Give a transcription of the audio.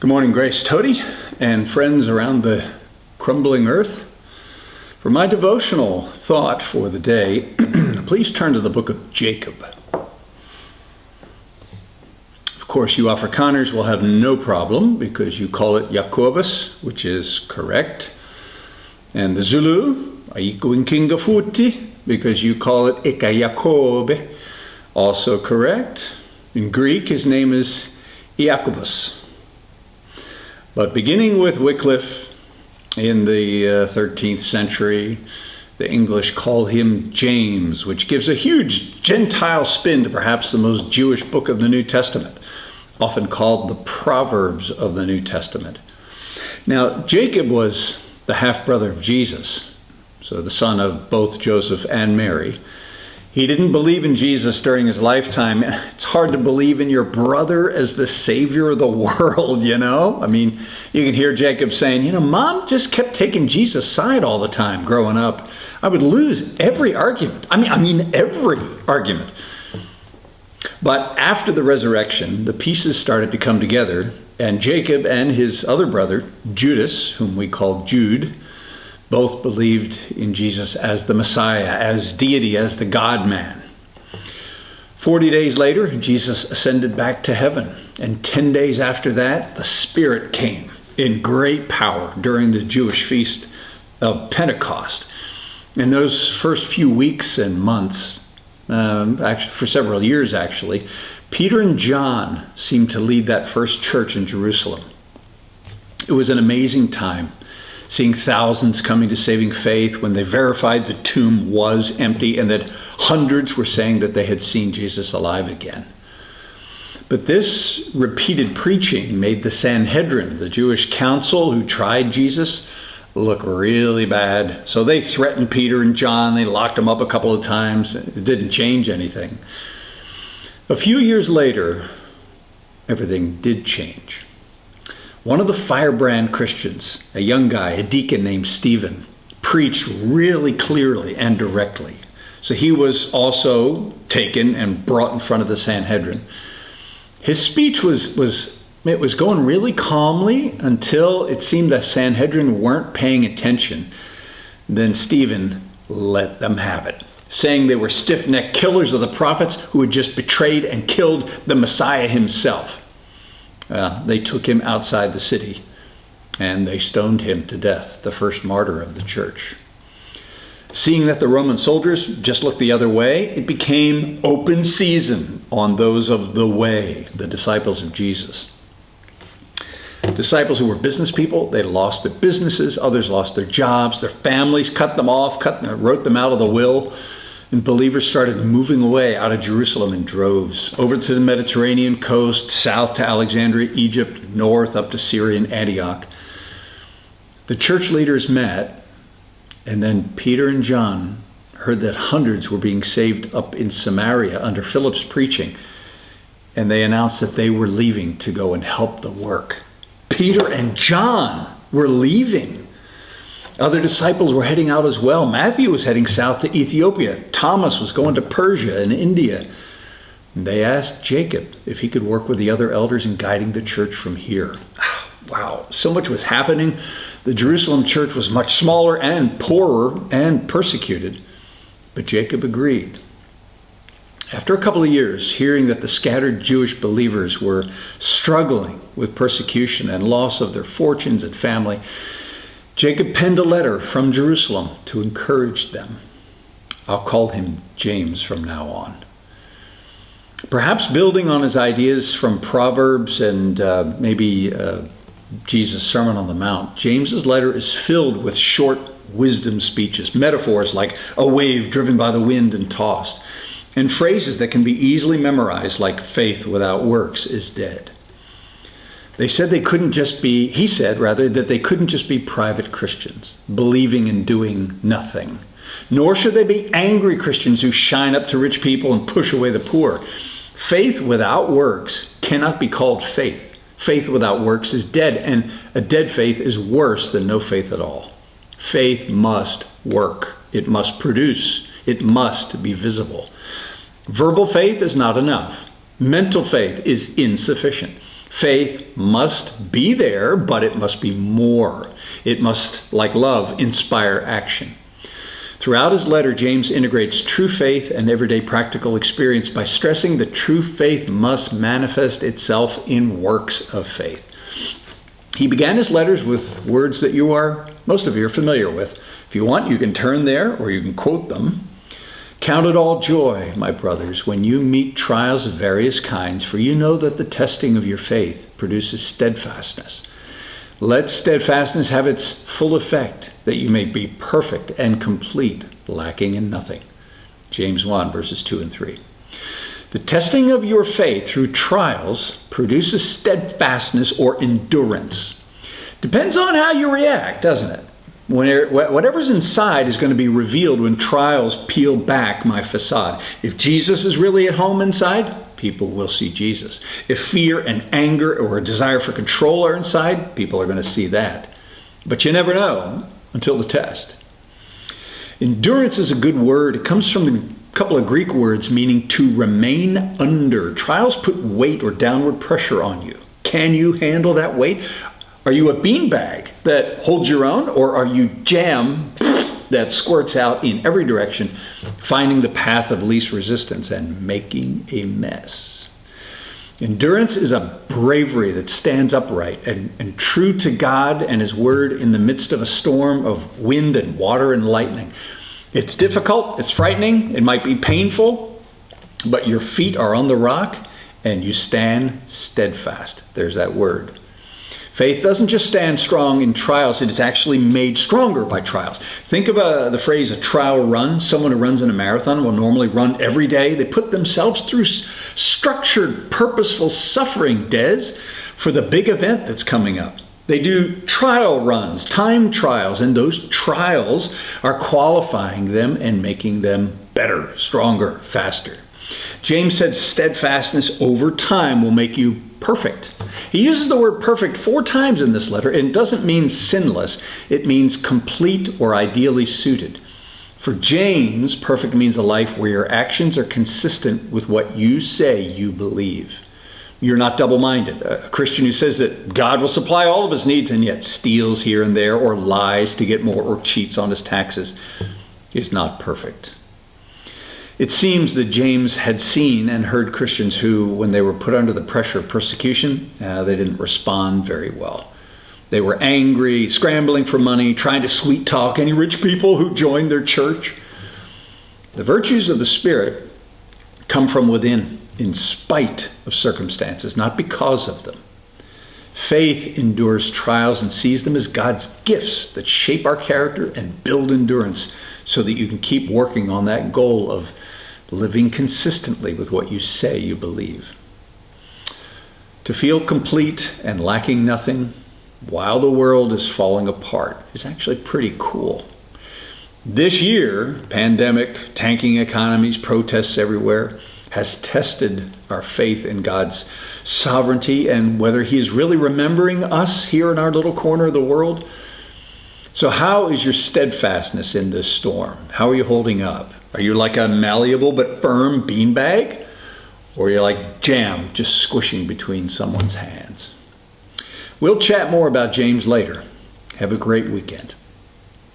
Good morning, Grace-Toti and friends around the crumbling earth. For my devotional thought for the day, please turn to the book of Jacob. Of course, you Afrikaners will have no problem because you call it Jacobus, which is correct. And the Zulu, Aiku Kinga Futi, because you call it Eka Jacobe, also correct. In Greek, his name is Iacobus. But beginning with Wycliffe in the 13th century, the English call him James, which gives a huge Gentile spin to perhaps the most Jewish book of the New Testament, often called the Proverbs of the New Testament. Now, Jacob was the half-brother of Jesus, so the son of both Joseph and Mary. He didn't believe in Jesus during his lifetime. It's hard to believe in your brother as the savior of the world, you know? I mean, you can hear Jacob saying, Mom just kept taking Jesus' side all the time growing up. I would lose every argument. I mean, every argument. But after the resurrection, the pieces started to come together, and Jacob and his other brother, Judas, whom we call Jude, both believed in Jesus as the Messiah, as deity, as the God-man. 40 days later, Jesus ascended back to heaven. And 10 days after that, the Spirit came in great power during the Jewish feast of Pentecost. In those first few weeks and months, actually for several years actually, Peter and John seemed to lead that first church in Jerusalem. It was an amazing time, seeing thousands coming to saving faith when they verified the tomb was empty and that hundreds were saying that they had seen Jesus alive again. But this repeated preaching made the Sanhedrin, the Jewish council who tried Jesus, look really bad. So they threatened Peter and John. They locked them up a couple of times. It didn't change anything. A few years later, everything did change. One of the firebrand Christians, a young guy, a deacon named Stephen, preached really clearly and directly. So he was also taken and brought in front of the Sanhedrin. His speech was going really calmly until it seemed the Sanhedrin weren't paying attention. Then Stephen let them have it, saying they were stiff-necked killers of the prophets who had just betrayed and killed the Messiah himself. They took him outside the city and they stoned him to death, the first martyr of the church. Seeing that the Roman soldiers just looked the other way, it became open season on those of the way, the disciples of Jesus. Disciples who were business people, they lost their businesses, others lost their jobs, their families cut them off, wrote them out of the will. And believers started moving away out of Jerusalem in droves, over to the Mediterranean coast, south to Alexandria, Egypt, north up to Syria and Antioch. The church leaders met, and then Peter and John heard that hundreds were being saved up in Samaria under Philip's preaching, and they announced that they were leaving to go and help the work. Peter and John were leaving. Other disciples were heading out as well. Matthew was heading south to Ethiopia. Thomas was going to Persia and India. And they asked Jacob if he could work with the other elders in guiding the church from here. Wow, so much was happening. The Jerusalem church was much smaller and poorer and persecuted. But Jacob agreed. After a couple of years, hearing that the scattered Jewish believers were struggling with persecution and loss of their fortunes and family, Jacob penned a letter from Jerusalem to encourage them. I'll call him James from now on. Perhaps building on his ideas from Proverbs and maybe Jesus' Sermon on the Mount, James's letter is filled with short wisdom speeches, metaphors like a wave driven by the wind and tossed, and phrases that can be easily memorized like faith without works is dead. He said that they couldn't just be private Christians, believing and doing nothing. Nor should they be angry Christians who shine up to rich people and push away the poor. Faith without works cannot be called faith. Faith without works is dead, and a dead faith is worse than no faith at all. Faith must work. It must produce. It must be visible. Verbal faith is not enough. Mental faith is insufficient. Faith must be there, but it must be more. It must, like love, inspire action. Throughout his letter, James integrates true faith and everyday practical experience by stressing that true faith must manifest itself in works of faith. He began his letters with words that most of you are familiar with. If you want, you can turn there or you can quote them. Count it all joy, my brothers, when you meet trials of various kinds, for you know that the testing of your faith produces steadfastness. Let steadfastness have its full effect, that you may be perfect and complete, lacking in nothing. James 1, verses 2 and 3. The testing of your faith through trials produces steadfastness or endurance. Depends on how you react, doesn't it? Whatever's inside is going to be revealed when trials peel back my facade. If Jesus is really at home inside, people will see Jesus. If fear and anger or a desire for control are inside, people are going to see that. But you never know until the test. Endurance is a good word. It comes from a couple of Greek words meaning to remain under. Trials put weight or downward pressure on you. Can you handle that weight? Are you a beanbag that holds your own, or are you jam that squirts out in every direction, finding the path of least resistance and making a mess? Endurance is a bravery that stands upright and true to God and His Word in the midst of a storm of wind and water and lightning. It's difficult, it's frightening, it might be painful, but your feet are on the rock and you stand steadfast. There's that word. Faith doesn't just stand strong in trials, it is actually made stronger by trials. Think of the phrase a trial run. Someone who runs in a marathon will normally run every day. They put themselves through structured, purposeful suffering, for the big event that's coming up. They do trial runs, time trials, and those trials are qualifying them and making them better, stronger, faster. James said steadfastness over time will make you perfect. He uses the word perfect 4 times in this letter, and it doesn't mean sinless. It means complete or ideally suited. For James, perfect means a life where your actions are consistent with what you say you believe. You're not double-minded. A Christian who says that God will supply all of his needs and yet steals here and there or lies to get more or cheats on his taxes is not perfect. It seems that James had seen and heard Christians who, when they were put under the pressure of persecution, they didn't respond very well. They were angry, scrambling for money, trying to sweet talk any rich people who joined their church. The virtues of the Spirit come from within, in spite of circumstances, not because of them. Faith endures trials and sees them as God's gifts that shape our character and build endurance so that you can keep working on that goal of living consistently with what you say you believe. To feel complete and lacking nothing while the world is falling apart is actually pretty cool. This year, pandemic, tanking economies, protests everywhere, has tested our faith in God's sovereignty and whether He is really remembering us here in our little corner of the world. So how is your steadfastness in this storm? How are you holding up? Are you like a malleable but firm beanbag? Or are you like jam just squishing between someone's hands? We'll chat more about James later. Have a great weekend.